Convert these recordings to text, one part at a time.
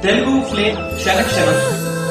Telugu flame క్షణక్షణం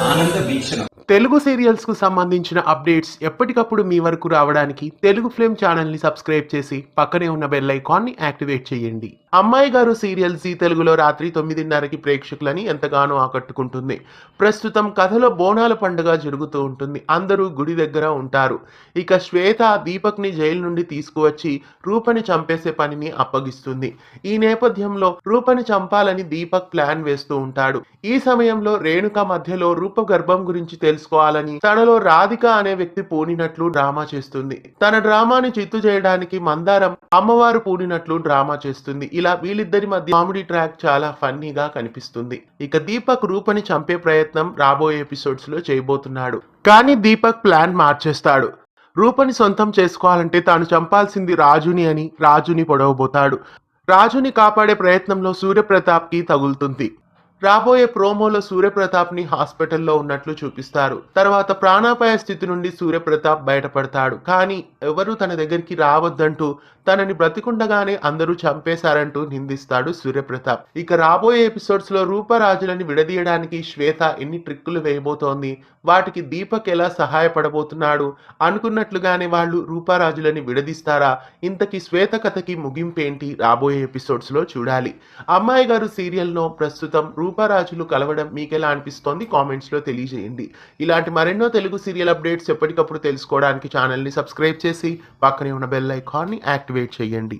ఆనంద వీక్షణం. Telugu serials కు సంబంధించిన అప్డేట్స్ ఎప్పటికప్పుడు మీ వరకు రావడానికి తెలుగు ఫ్లేమ్ ఛానల్ ని సబ్స్క్రైబ్ చేసి పక్కనే ఉన్న బెల్ ఐకాన్ ని యాక్టివేట్ చేయండి. అమ్మాయి గారు సీరియల్ జీ తెలుగులో రాత్రి 9:30కి ప్రేక్షకులని ఎంతగానో ఆకట్టుకుంటుంది. ప్రస్తుతం కథలో బోనాల పండుగ జరుగుతూ ఉంటుంది. అందరూ గుడి దగ్గర ఉంటారు. ఇక శ్వేత దీపక్ ని జైలు నుండి తీసుకువచ్చి రూపని చంపేసే పనిని అప్పగిస్తుంది. ఈ నేపథ్యంలో రూపని చంపాలని దీపక్ ప్లాన్ వేస్తూ ఉంటాడు. ఈ సమయంలో రేణుక మధ్యలో రూప గర్భం గురించి తెలుసుకోవాలని తనలో రాధిక అనే వ్యక్తి పూనినట్లు డ్రామా చేస్తుంది. తన డ్రామాని చిత్తు చేయడానికి మందారం అమ్మవారు పూనినట్లు డ్రామా చేస్తుంది. ఇలా వీళ్ళిద్దరి మధ్య కామెడీ ట్రాక్ చాలా ఫన్నీగా కనిపిస్తుంది. ఇక దీపక్ రూపని చంపే ప్రయత్నం రాబోయే ఎపిసోడ్స్ లో చేయబోతున్నాడు. కానీ దీపక్ ప్లాన్ మార్చేస్తాడు. రూపని సొంతం చేసుకోవాలంటే తాను చంపాల్సింది రాజుని అని రాజుని పొడవబోతాడు. రాజుని కాపాడే ప్రయత్నంలో సూర్యప్రతాప్ కి తగులుతుంది. రాబోయే ప్రోమోలో సూర్యప్రతాప్ ని హాస్పిటల్లో ఉన్నట్లు చూపిస్తారు. తర్వాత ప్రాణాపాయ స్థితి నుండి సూర్యప్రతాప్ బయటపడతాడు. కానీ ఎవరు తన దగ్గరికి రావద్దంటూ తనని బ్రతికుండగానే అందరూ చంపేశారంటూ నిందిస్తాడు సూర్యప్రతాప్. ఇక రాబోయే ఎపిసోడ్స్ లో రూపరాజులని విడదీయడానికి శ్వేత ఎన్ని ట్రిక్కులు వేయబోతోంది, వాటికి దీపక్ ఎలా సహాయపడబోతున్నాడు, అనుకున్నట్లుగానే వాళ్ళు రూపరాజులని విడదీస్తారా, ఇంతకీ శ్వేత కథకి ముగింపేంటి రాబోయే ఎపిసోడ్స్ లో చూడాలి. అమ్మాయి గారు సీరియల్ లో ప్రస్తుతం రూపరాజులు కలవడం మీకెలా అనిపిస్తోంది కామెంట్స్ లో తెలియజేయండి. ఇలాంటి మరెన్నో తెలుగు సీరియల్ అప్డేట్స్ ఎప్పటికప్పుడు తెలుసుకోవడానికి ఛానల్ ని సబ్స్క్రైబ్ చేసి పక్కనే ఉన్న బెల్ ఐకాన్ ని యాక్టివేట్ చేయండి.